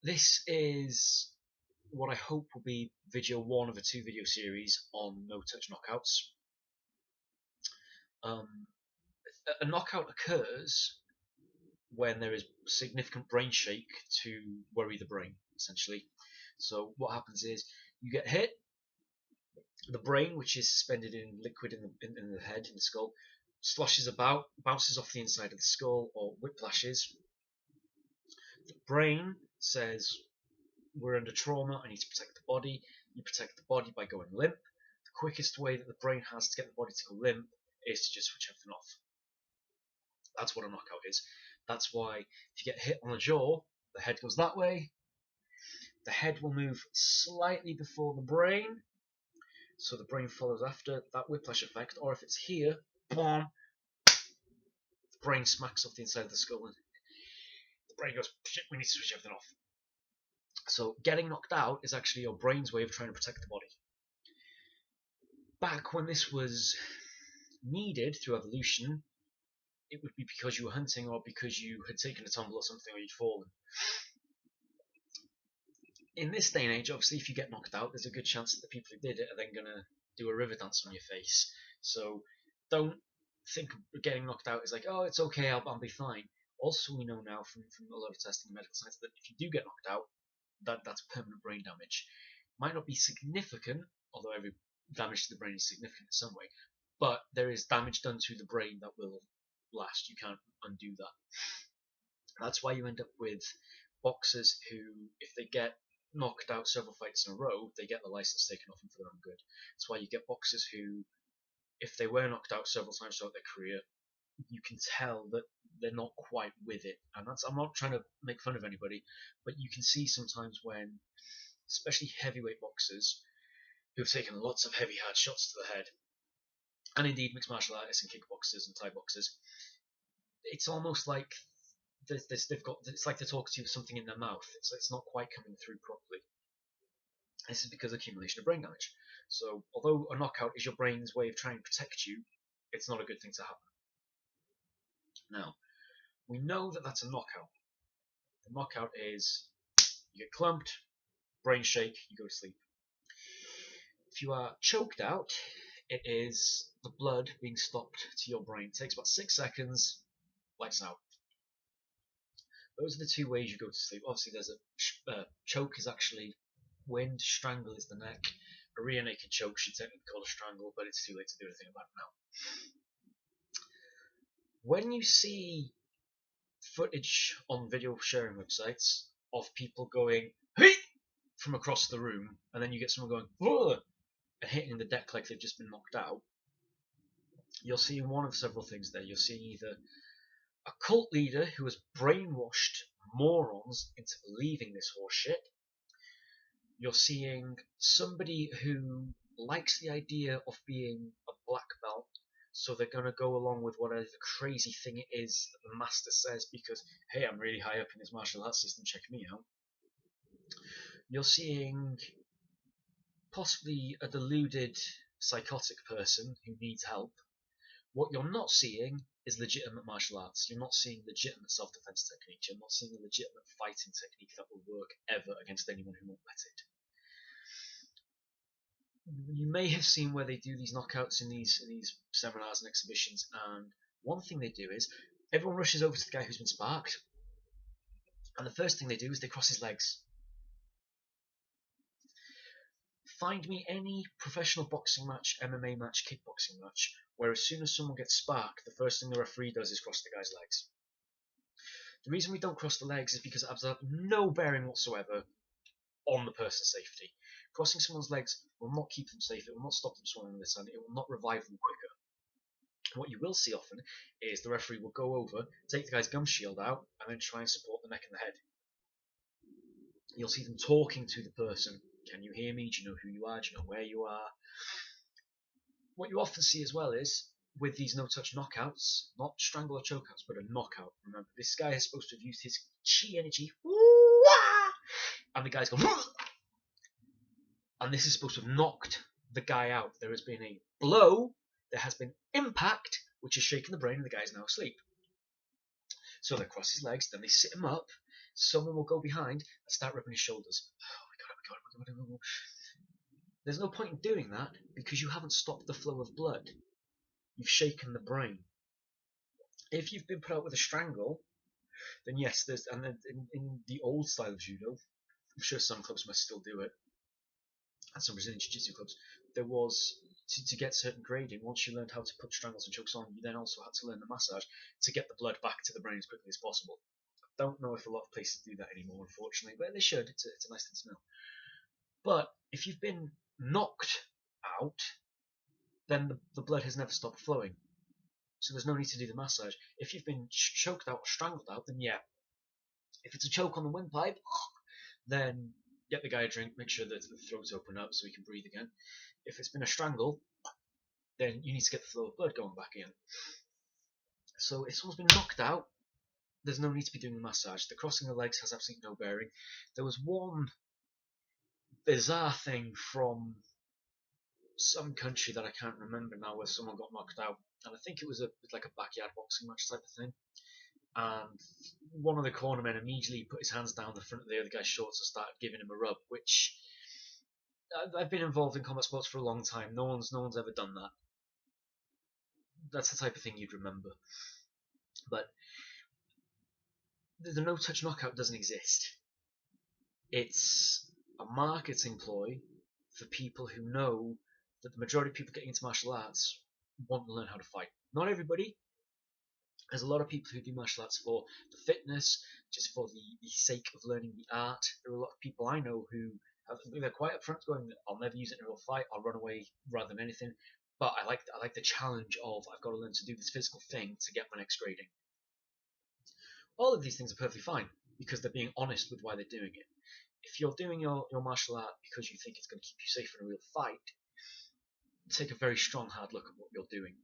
this is what I hope will be video 1 of a 2-video series on no-touch knockouts. A knockout occurs when there is significant brain shake to worry the brain, essentially. So what happens is you get hit, the brain, which is suspended in liquid in the head, in the skull, sloshes about, bounces off the inside of the skull, or whiplashes. The brain says, we're under trauma, I need to protect the body. You protect the body by going limp. The quickest way that the brain has to get the body to go limp is to just switch everything off. That's what a knockout is. That's why if you get hit on the jaw, the head goes that way. The head will move slightly before the brain, so the brain follows after that whiplash effect. Or if it's here, boom, the brain smacks off the inside of the skull and the brain goes, shit, we need to switch everything off. So getting knocked out is actually your brain's way of trying to protect the body. Back when this was needed through evolution, it would be because you were hunting or because you had taken a tumble or something, or you'd fallen. In this day and age, obviously, if you get knocked out, there's a good chance that the people who did it are then going to do a river dance on your face. So don't think getting knocked out is like, oh, it's okay, I'll be fine. Also, we know now from a lot of testing in medical science that if you do get knocked out, that's permanent brain damage. Might not be significant, although every damage to the brain is significant in some way, but there is damage done to the brain that will last. You can't undo that. That's why you end up with boxers who, if they get knocked out several fights in a row, they get the license taken off them for their own good. That's why you get boxers who, if they were knocked out several times throughout their career, you can tell that they're not quite with it. And I'm not trying to make fun of anybody, but you can see sometimes when, especially heavyweight boxers, who've taken lots of heavy hard shots to the head, and indeed mixed martial artists and kickboxers and Thai boxers, it's almost like it's like they're talking to you with something in their mouth. It's not quite coming through properly. This is because of accumulation of brain damage. So although a knockout is your brain's way of trying to protect you, it's not a good thing to happen. Now, we know that that's a knockout. The knockout is you get clumped, brain shake, you go to sleep. If you are choked out, it is the blood being stopped to your brain. It takes about 6 seconds, lights out. Those are the two ways you go to sleep. Obviously, there's a choke is actually wind, strangle is the neck. A rear naked choke should technically be called a strangle, but it's too late to do anything about it now. When you see footage on video sharing websites of people going hey! from across the room, and then you get someone going whoa! And hitting the deck like they've just been knocked out, you're seeing one of several things there. You're seeing either a cult leader who has brainwashed morons into believing this horseshit. You're seeing somebody who likes the idea of being a black belt, so they're going to go along with whatever the crazy thing it is that the master says because, hey, I'm really high up in this martial arts system, check me out. You're seeing possibly a deluded psychotic person who needs help. What you're not seeing is legitimate martial arts. You're not seeing legitimate self-defense techniques. You're not seeing a legitimate fighting technique that will work ever against anyone who won't let it. You may have seen where they do these knockouts in these seminars and exhibitions, and one thing they do is everyone rushes over to the guy who's been sparked, and the first thing they do is they cross his legs. Find me any professional boxing match, MMA match, kickboxing match, where as soon as someone gets sparked, the first thing the referee does is cross the guy's legs. The reason we don't cross the legs is because it has no bearing whatsoever on the person's safety. Crossing someone's legs will not keep them safe, it will not stop them swallowing their tongue, it will not revive them quicker. What you will see often is the referee will go over, take the guy's gum shield out, and then try and support the neck and the head. You'll see them talking to the person. Can you hear me? Do you know who you are? Do you know where you are? What you often see as well is, with these no-touch knockouts, not strangle or chokeouts, but a knockout. Remember, this guy is supposed to have used his chi energy, and the guy's gone, and this is supposed to have knocked the guy out. There has been a blow, there has been impact, which has shaken the brain, and the guy's now asleep. So they cross his legs, then they sit him up, Someone will go behind and start rubbing his shoulders. Oh my god, oh my god, oh my god, oh my god. There's no point in doing that because you haven't stopped the flow of blood. You've shaken the brain. If you've been put out with a strangle, then yes, there's, and then in the old style of judo, I'm sure some clubs must still do it, and some Brazilian jiu-jitsu clubs, there was, to get certain grading, once you learned how to put strangles and chokes on, you then also had to learn the massage to get the blood back to the brain as quickly as possible. I don't know if a lot of places do that anymore, unfortunately, but they should. It's a nice thing to know. But if you've been knocked out, then the blood has never stopped flowing. So there's no need to do the massage. If you've been choked out or strangled out, then yeah. If it's a choke on the windpipe, then get the guy a drink, make sure that the throat's open up so he can breathe again. If it's been a strangle, then you need to get the flow of blood going back in. So if someone's been knocked out, there's no need to be doing the massage. The crossing the legs has absolutely no bearing. There was one bizarre thing from some country that I can't remember now where someone got knocked out, and I think it was like a backyard boxing match type of thing. And one of the cornermen immediately put his hands down the front of the other guy's shorts and started giving him a rub, which I've been involved in combat sports for a long time. No one's ever done that. That's the type of thing you'd remember. But the no touch knockout doesn't exist. It's a marketing ploy for people who know that the majority of people getting into martial arts want to learn how to fight. Not everybody. There's a lot of people who do martial arts for the fitness, just for the sake of learning the art. There are a lot of people I know who they're quite upfront going, I'll never use it in a real fight, I'll run away rather than anything. But I like the challenge of I've got to learn to do this physical thing to get my next grading. All of these things are perfectly fine because they're being honest with why they're doing it. If you're doing your martial art because you think it's going to keep you safe in a real fight, take a very strong hard look at what you're doing.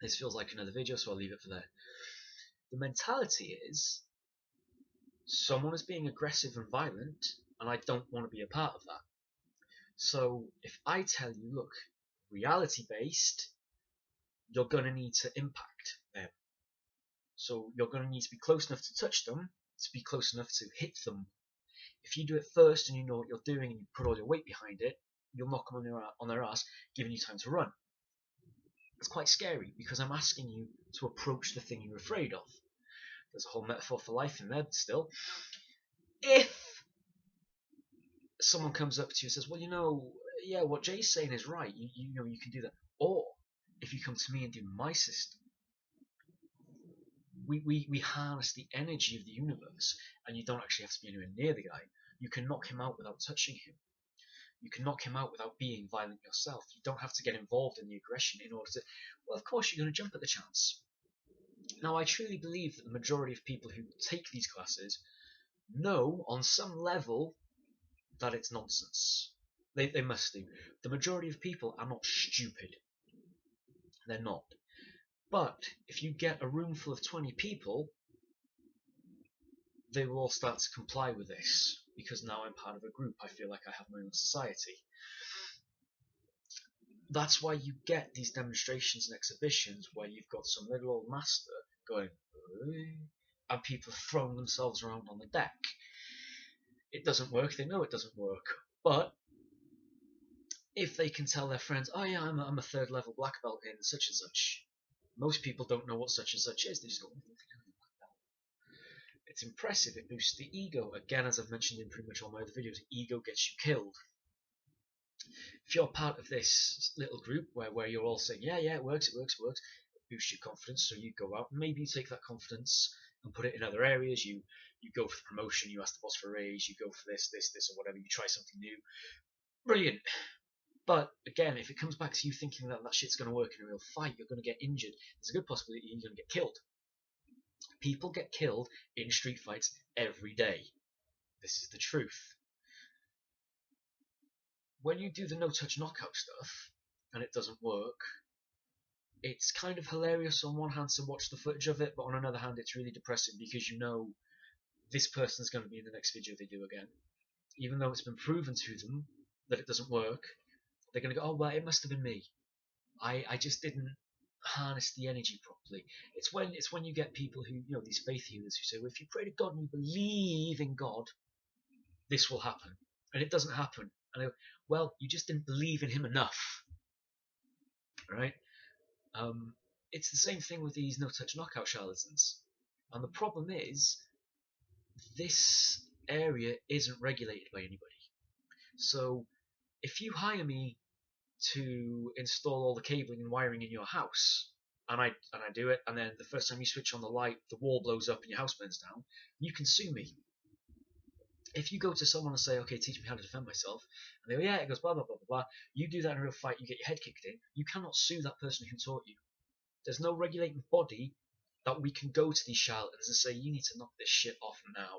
This feels like another video, so I'll leave it for there. The mentality is someone is being aggressive and violent, and I don't want to be a part of that. So if I tell you, look, reality-based, you're going to need to impact them. So you're going to need to be close enough to touch them, to be close enough to hit them. If you do it first and you know what you're doing and you put all your weight behind it, you'll knock them on their ass, giving you time to run. It's quite scary because I'm asking you to approach the thing you're afraid of. There's a whole metaphor for life in there still. If someone comes up to you and says, well, yeah, what Jay's saying is right, you know you can do that. Or if you come to me and do my system, we harness the energy of the universe, and you don't actually have to be anywhere near the guy. You can knock him out without touching him. You can knock him out without being violent yourself. You don't have to get involved in the aggression in order to... Well, of course you're going to jump at the chance. Now, I truly believe that the majority of people who take these classes know on some level that it's nonsense. They must do. The majority of people are not stupid. They're not. But if you get a room full of 20 people, they will all start to comply with this. Because now I'm part of a group, I feel like I have my own society. That's why you get these demonstrations and exhibitions where you've got some little old master going, and people throwing themselves around on the deck. It doesn't work, they know it doesn't work. But if they can tell their friends, oh yeah, I'm a third level black belt in such and such. Most people don't know what such and such is, they just go, it's impressive, it boosts the ego. Again, as I've mentioned in pretty much all my other videos, ego gets you killed. If you're part of this little group where you're all saying, yeah, it works, it boosts your confidence, so you go out and maybe you take that confidence and put it in other areas. You go for the promotion, you ask the boss for a raise, you go for this, or whatever, you try something new. Brilliant. But again, if it comes back to you thinking that shit's going to work in a real fight, you're going to get injured. There's a good possibility you're going to get killed. People get killed in street fights every day. This is the truth. When you do the no-touch knockout stuff, and it doesn't work, it's kind of hilarious on one hand to watch the footage of it, but on another hand it's really depressing because you know this person's going to be in the next video they do again. Even though it's been proven to them that it doesn't work, they're going to go, oh well, it must have been me. I just didn't harness the energy properly. It's when you get people who, these faith healers who say, well, if you pray to God and you believe in God, this will happen, and it doesn't happen. And I go, well, you just didn't believe in Him enough, right? It's the same thing with these no touch knockout charlatans, and the problem is this area isn't regulated by anybody. So if you hire me to install all the cabling and wiring in your house, and I do it, and then the first time you switch on the light, the wall blows up and your house burns down, you can sue me. If you go to someone and say, okay, teach me how to defend myself, and they go, yeah, it goes blah, blah, blah, blah, blah, you do that in a real fight, you get your head kicked in, you cannot sue that person who taught you. There's no regulating body that we can go to these charlatans and say, you need to knock this shit off now.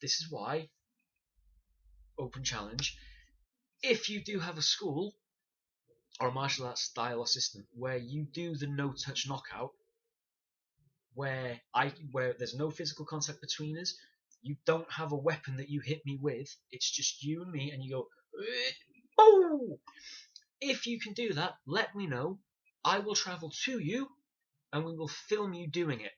This is why, open challenge, if you do have a school or a martial arts style or system where you do the no touch knockout, where there's no physical contact between us, you don't have a weapon that you hit me with, it's just you and me, and you go, oh! If you can do that, let me know. I will travel to you and we will film you doing it.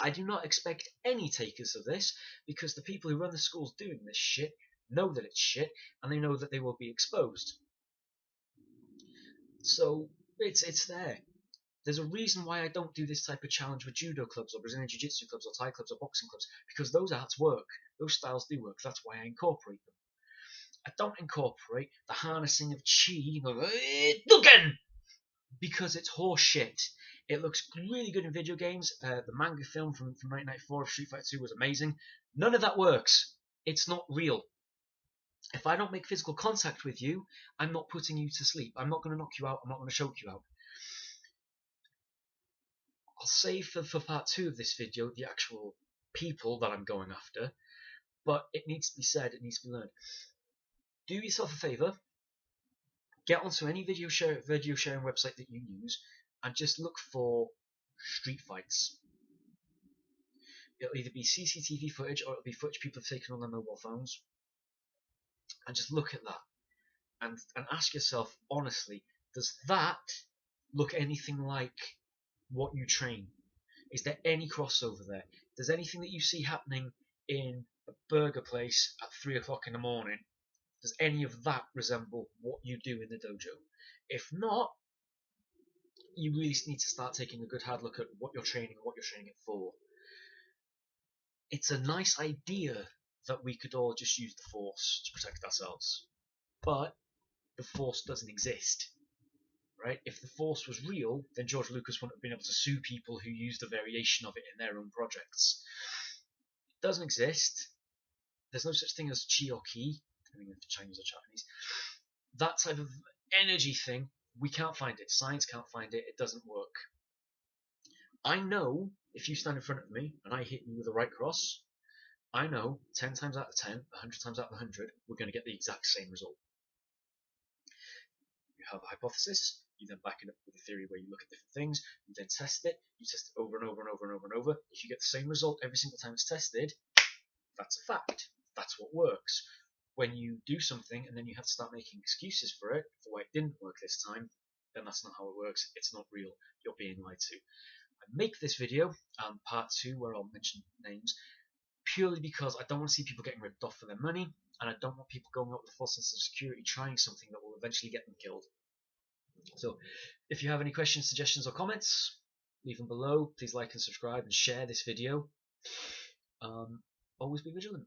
I do not expect any takers of this, because the people who run the schools doing this shit know that it's shit, and they know that they will be exposed. So it's there. There's a reason why I don't do this type of challenge with judo clubs or Brazilian jiu-jitsu clubs or Thai clubs or boxing clubs, because those arts work. Those styles do work. That's why I incorporate them. I don't incorporate the harnessing of chi, again, because it's horse shit. It looks really good in video games. The manga film from 1994 of Street Fighter 2 was amazing. None of that works. It's not real. If I don't make physical contact with you, I'm not putting you to sleep. I'm not going to knock you out. I'm not going to choke you out. I'll save for part 2 of this video the actual people that I'm going after, but it needs to be said, it needs to be learned. Do yourself a favour, get onto any video sharing website that you use, and just look for street fights. It'll either be CCTV footage or it'll be footage people have taken on their mobile phones. And just look at that and ask yourself honestly, does that look anything like what you train? Is there any crossover there? Does anything that you see happening in a burger place at 3 o'clock in the morning, does any of that resemble what you do in the dojo? If not, you really need to start taking a good hard look at what you're training and what you're training it for. It's a nice idea that we could all just use the Force to protect ourselves, but the Force doesn't exist, right? If the Force was real, then George Lucas wouldn't have been able to sue people who used a variation of it in their own projects. It doesn't exist. There's no such thing as chi or ki, depending if Chinese or Japanese. That type of energy thing, we can't find it. Science can't find it. It doesn't work. I know if you stand in front of me and I hit you with a right cross, I know 10 times out of 10, 100 times out of 100, we're going to get the exact same result. You have a hypothesis, you then back it up with a theory where you look at different things, you then test it, you test it over and over and over and over and over. If you get the same result every single time it's tested, that's a fact. That's what works. When you do something and then you have to start making excuses for it, for why it didn't work this time, then that's not how it works. It's not real. You're being lied to. I make this video, part 2, where I'll mention names, purely because I don't want to see people getting ripped off for their money, and I don't want people going up with a false sense of security trying something that will eventually get them killed. So if you have any questions, suggestions or comments, leave them below. Please like and subscribe and share this video. Always be vigilant.